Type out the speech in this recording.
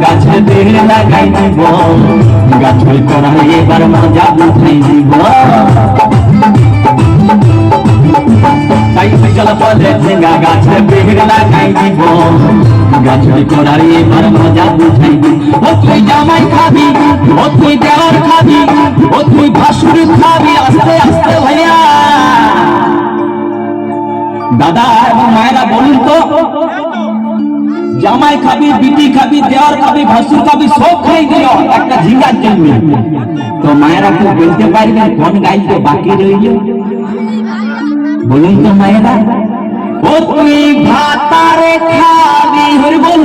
গাছে বেড় লাগাই দিব, গাছের করাই এবার মজা উঠাই দিব। তাই চল বলে ঝিঙ্গা গাছে বেড় লাগাই দিব, গাছের করাই এবার মজা উঠাই দিব। ও তুই জামাই খাবি, ও তুই দেওয়ার খাবি, ও তুই ভাসুর খাবি, আস্তে আস্তে ভাইয়া। দাদা এবং মায়েরা বলুন তো, জামাই খাবি, বিটি খাবি, দেওয়ার খাবি, ভাসুর খাবি, সব খাই দিল একটা ঝিঙ্গার জন্য। তো মায়েরা তো বলতে পারবেন কোন গাইল তো বাকি রইল? বলুন তো মায়েরা। ও তুই ভাতারে খাবি, হরি বল